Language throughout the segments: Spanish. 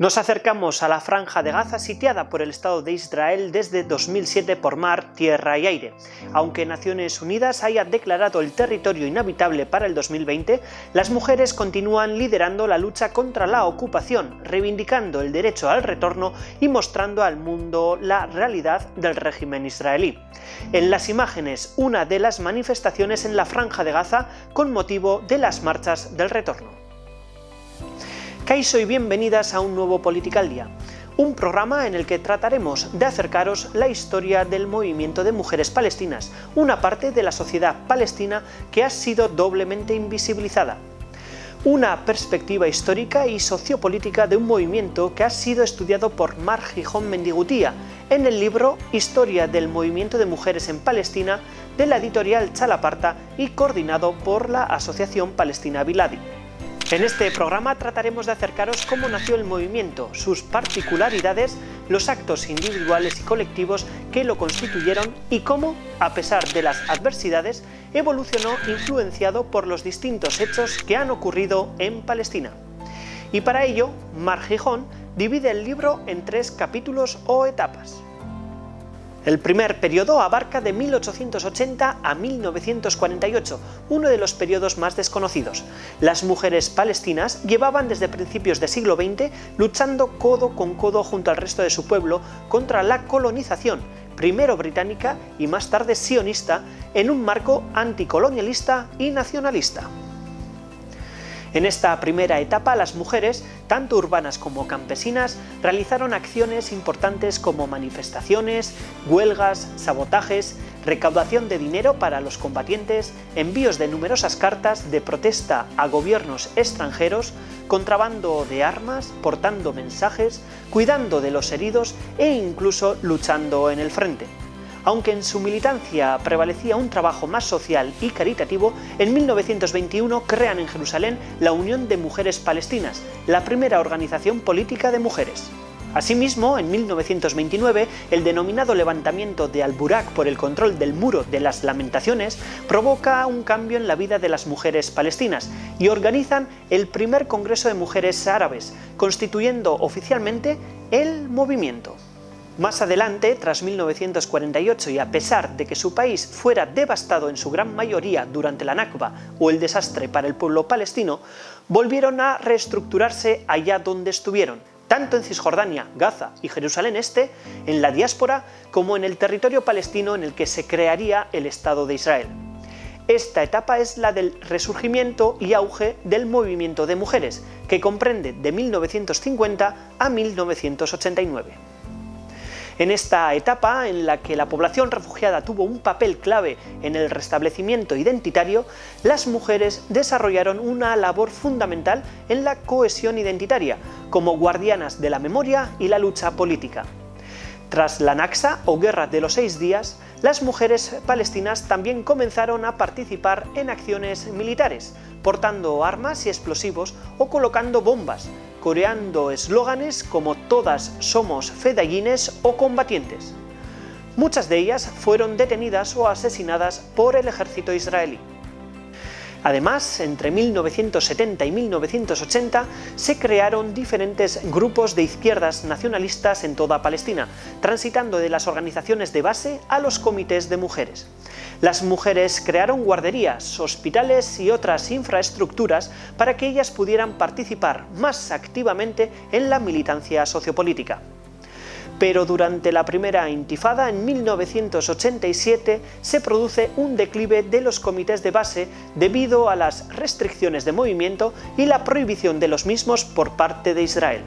Nos acercamos a la Franja de Gaza, sitiada por el Estado de Israel desde 2007 por mar, tierra y aire. Aunque Naciones Unidas haya declarado el territorio inhabitable para el 2020, las mujeres continúan liderando la lucha contra la ocupación, reivindicando el derecho al retorno y mostrando al mundo la realidad del régimen israelí. En las imágenes, una de las manifestaciones en la Franja de Gaza con motivo de las marchas del retorno. Kaixo y bienvenidas a un nuevo Política al Día, un programa en el que trataremos de acercaros la historia del movimiento de mujeres palestinas, una parte de la sociedad palestina que ha sido doblemente invisibilizada. Una perspectiva histórica y sociopolítica de un movimiento que ha sido estudiado por Mar Gijón Mendigutía en el libro Historia del movimiento de mujeres en Palestina de la editorial Chalaparta y coordinado por la Asociación Palestina Biladi. En este programa trataremos de acercaros cómo nació el movimiento, sus particularidades, los actos individuales y colectivos que lo constituyeron y cómo, a pesar de las adversidades, evolucionó influenciado por los distintos hechos que han ocurrido en Palestina. Y para ello, Mar Gijón divide el libro en 3 capítulos o etapas. El primer periodo abarca de 1880 a 1948, uno de los periodos más desconocidos. Las mujeres palestinas llevaban desde principios del siglo XX luchando codo con codo junto al resto de su pueblo contra la colonización, primero británica y más tarde sionista, en un marco anticolonialista y nacionalista. En esta primera etapa, las mujeres, tanto urbanas como campesinas, realizaron acciones importantes como manifestaciones, huelgas, sabotajes, recaudación de dinero para los combatientes, envíos de numerosas cartas de protesta a gobiernos extranjeros, contrabando de armas, portando mensajes, cuidando de los heridos e incluso luchando en el frente. Aunque en su militancia prevalecía un trabajo más social y caritativo, en 1921 crean en Jerusalén la Unión de Mujeres Palestinas, la primera organización política de mujeres. Asimismo, en 1929, el denominado levantamiento de Al-Burak por el control del Muro de las Lamentaciones provoca un cambio en la vida de las mujeres palestinas y organizan el primer Congreso de Mujeres Árabes, constituyendo oficialmente el movimiento. Más adelante, tras 1948 y a pesar de que su país fuera devastado en su gran mayoría durante la Nakba o el desastre para el pueblo palestino, volvieron a reestructurarse allá donde estuvieron, tanto en Cisjordania, Gaza y Jerusalén Este, en la diáspora, como en el territorio palestino en el que se crearía el Estado de Israel. Esta etapa es la del resurgimiento y auge del movimiento de mujeres, que comprende de 1950 a 1989. En esta etapa, en la que la población refugiada tuvo un papel clave en el restablecimiento identitario, las mujeres desarrollaron una labor fundamental en la cohesión identitaria, como guardianas de la memoria y la lucha política. Tras la Nakba o Guerra de los 6 días, las mujeres palestinas también comenzaron a participar en acciones militares, portando armas y explosivos o colocando bombas, coreando eslóganes como "Todas somos fedayines" o combatientes. Muchas de ellas fueron detenidas o asesinadas por el ejército israelí. Además, entre 1970 y 1980 se crearon diferentes grupos de izquierdas nacionalistas en toda Palestina, transitando de las organizaciones de base a los comités de mujeres. Las mujeres crearon guarderías, hospitales y otras infraestructuras para que ellas pudieran participar más activamente en la militancia sociopolítica. Pero durante la primera intifada, en 1987, se produce un declive de los comités de base debido a las restricciones de movimiento y la prohibición de los mismos por parte de Israel.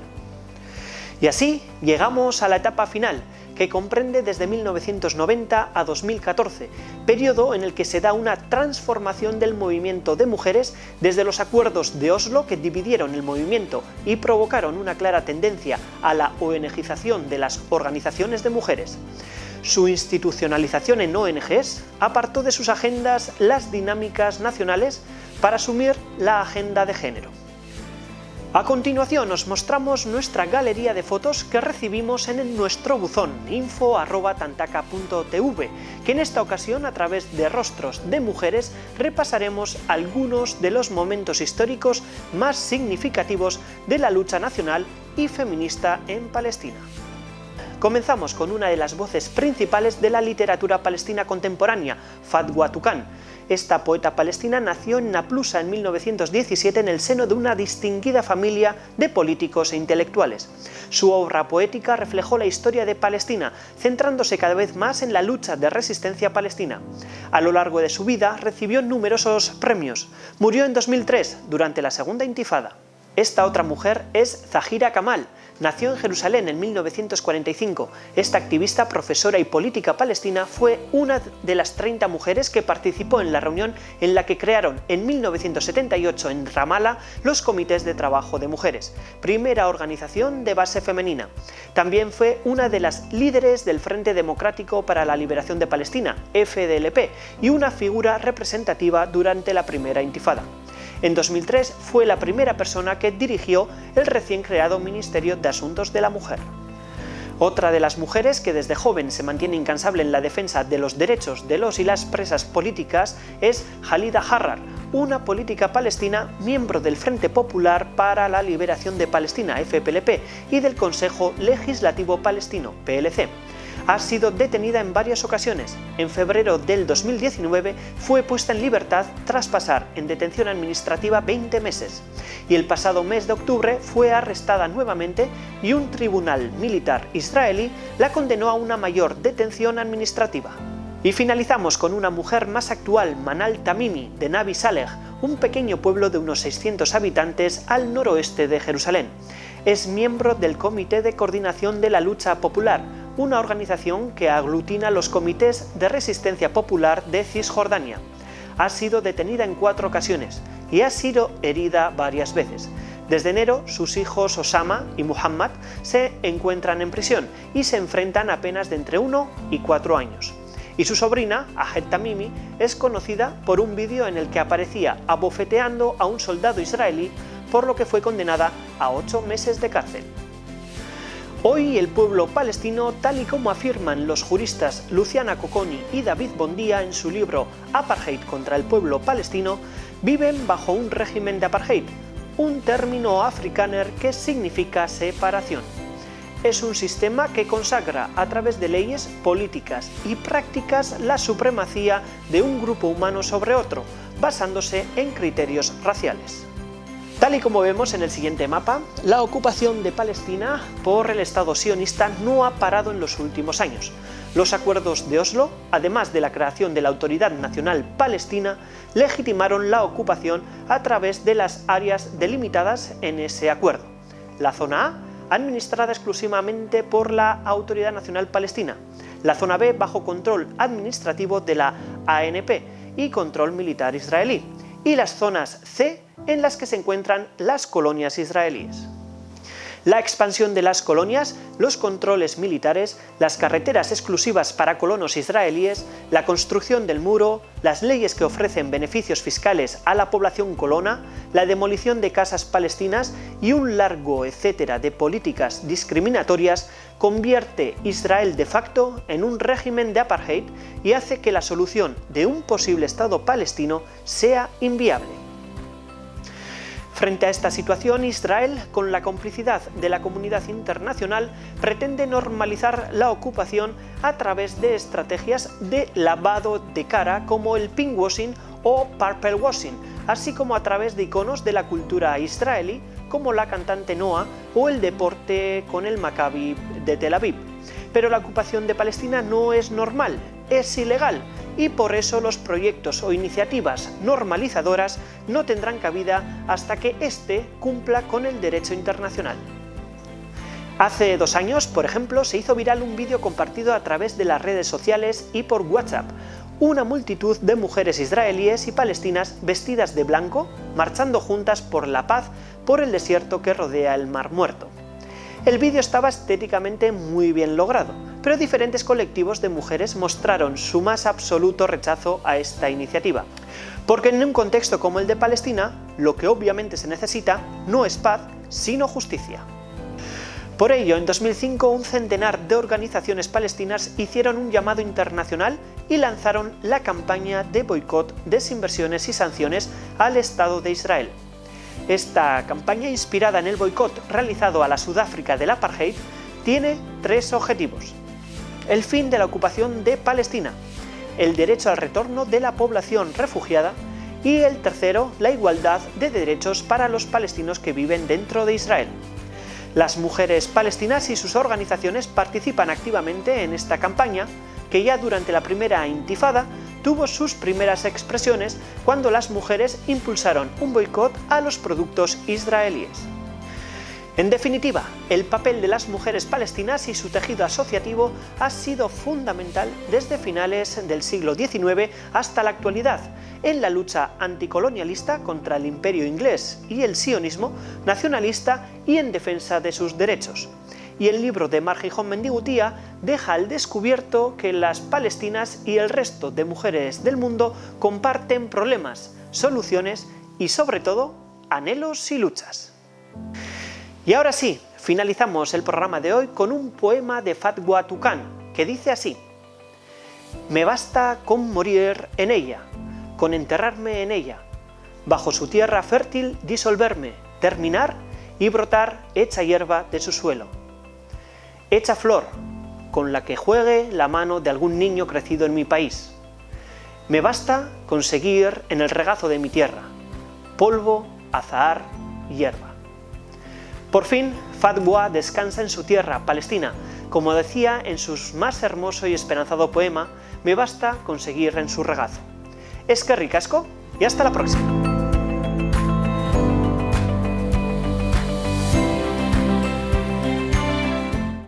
Y así llegamos a la etapa final, que comprende desde 1990 a 2014, periodo en el que se da una transformación del movimiento de mujeres desde los acuerdos de Oslo que dividieron el movimiento y provocaron una clara tendencia a la ONGización de las organizaciones de mujeres. Su institucionalización en ONGs apartó de sus agendas las dinámicas nacionales para asumir la agenda de género. A continuación os mostramos nuestra galería de fotos que recibimos en nuestro buzón info@tantaka.tv, que en esta ocasión, a través de rostros de mujeres, repasaremos algunos de los momentos históricos más significativos de la lucha nacional y feminista en Palestina. Comenzamos con una de las voces principales de la literatura palestina contemporánea, Fatwa Tuqan. Esta poeta palestina nació en Naplusa en 1917 en el seno de una distinguida familia de políticos e intelectuales. Su obra poética reflejó la historia de Palestina, centrándose cada vez más en la lucha de resistencia palestina. A lo largo de su vida recibió numerosos premios. Murió en 2003, durante la Segunda Intifada. Esta otra mujer es Zahira Kamal. Nació en Jerusalén en 1945. Esta activista, profesora y política palestina fue una de las 30 mujeres que participó en la reunión en la que crearon en 1978 en Ramallah los comités de trabajo de mujeres, primera organización de base femenina. También fue una de las líderes del Frente Democrático para la Liberación de Palestina, FDLP, y una figura representativa durante la primera Intifada. En 2003 fue la primera persona que dirigió el recién creado Ministerio de Asuntos de la Mujer. Otra de las mujeres que desde joven se mantiene incansable en la defensa de los derechos de los y las presas políticas es Khalida Harrar, una política palestina miembro del Frente Popular para la Liberación de Palestina, FPLP, y del Consejo Legislativo Palestino, PLC. Ha sido detenida en varias ocasiones. En febrero del 2019 fue puesta en libertad tras pasar en detención administrativa 20 meses. Y el pasado mes de octubre fue arrestada nuevamente y un tribunal militar israelí la condenó a una mayor detención administrativa. Y finalizamos con una mujer más actual, Manal Tamimi, de Nabi Saleh, un pequeño pueblo de unos 600 habitantes al noroeste de Jerusalén. Es miembro del Comité de Coordinación de la Lucha Popular, una organización que aglutina los comités de resistencia popular de Cisjordania. Ha sido detenida en 4 ocasiones y ha sido herida varias veces. Desde enero, sus hijos Osama y Muhammad se encuentran en prisión y se enfrentan a penas de entre 1 y 4 años. Y su sobrina, Ahed Tamimi, es conocida por un vídeo en el que aparecía abofeteando a un soldado israelí, por lo que fue condenada a 8 meses de cárcel. Hoy el pueblo palestino, tal y como afirman los juristas Luciana Cocconi y David Bondía en su libro Apartheid contra el pueblo palestino, viven bajo un régimen de apartheid, un término afrikáner que significa separación. Es un sistema que consagra a través de leyes, políticas y prácticas la supremacía de un grupo humano sobre otro, basándose en criterios raciales. Tal y como vemos en el siguiente mapa, la ocupación de Palestina por el Estado sionista no ha parado en los últimos años. Los acuerdos de Oslo, además de la creación de la Autoridad Nacional Palestina, legitimaron la ocupación a través de las áreas delimitadas en ese acuerdo. La zona A, administrada exclusivamente por la Autoridad Nacional Palestina. La zona B, bajo control administrativo de la ANP y control militar israelí. Y las zonas C, en las que se encuentran las colonias israelíes. La expansión de las colonias, los controles militares, las carreteras exclusivas para colonos israelíes, la construcción del muro, las leyes que ofrecen beneficios fiscales a la población colona, la demolición de casas palestinas y un largo etcétera de políticas discriminatorias convierte Israel de facto en un régimen de apartheid y hace que la solución de un posible Estado palestino sea inviable. Frente a esta situación, Israel, con la complicidad de la comunidad internacional, pretende normalizar la ocupación a través de estrategias de lavado de cara como el pinkwashing o purple washing, así como a través de iconos de la cultura israelí como la cantante Noah o el deporte con el Maccabi de Tel Aviv. Pero la ocupación de Palestina no es normal, es ilegal, y por eso los proyectos o iniciativas normalizadoras no tendrán cabida hasta que éste cumpla con el derecho internacional. Hace 2 años, por ejemplo, se hizo viral un vídeo compartido a través de las redes sociales y por WhatsApp. Una multitud de mujeres israelíes y palestinas vestidas de blanco, marchando juntas por la paz por el desierto que rodea el Mar Muerto. El vídeo estaba estéticamente muy bien logrado, pero diferentes colectivos de mujeres mostraron su más absoluto rechazo a esta iniciativa. Porque en un contexto como el de Palestina, lo que obviamente se necesita no es paz, sino justicia. Por ello, en 2005, un centenar de organizaciones palestinas hicieron un llamado internacional y lanzaron la campaña de boicot, desinversiones y sanciones al Estado de Israel. Esta campaña, inspirada en el boicot realizado a la Sudáfrica del apartheid, tiene 3 objetivos: el fin de la ocupación de Palestina, el derecho al retorno de la población refugiada y el tercero, la igualdad de derechos para los palestinos que viven dentro de Israel. Las mujeres palestinas y sus organizaciones participan activamente en esta campaña, que ya durante la primera intifada tuvo sus primeras expresiones cuando las mujeres impulsaron un boicot a los productos israelíes. En definitiva, el papel de las mujeres palestinas y su tejido asociativo ha sido fundamental desde finales del siglo XIX hasta la actualidad, en la lucha anticolonialista contra el imperio inglés y el sionismo nacionalista y en defensa de sus derechos. Y el libro de Mar Gijón Mendigutía deja al descubierto que las palestinas y el resto de mujeres del mundo comparten problemas, soluciones y, sobre todo, anhelos y luchas. Y ahora sí, finalizamos el programa de hoy con un poema de Fatwa Tuqan, que dice así: me basta con morir en ella, con enterrarme en ella, bajo su tierra fértil disolverme, terminar y brotar hecha hierba de su suelo, hecha flor, con la que juegue la mano de algún niño crecido en mi país. Me basta conseguir en el regazo de mi tierra, polvo, azahar, hierba. Por fin, Fatwa descansa en su tierra, Palestina. Como decía en su más hermoso y esperanzado poema, me basta conseguir en su regazo. Eskerrik asko y hasta la próxima.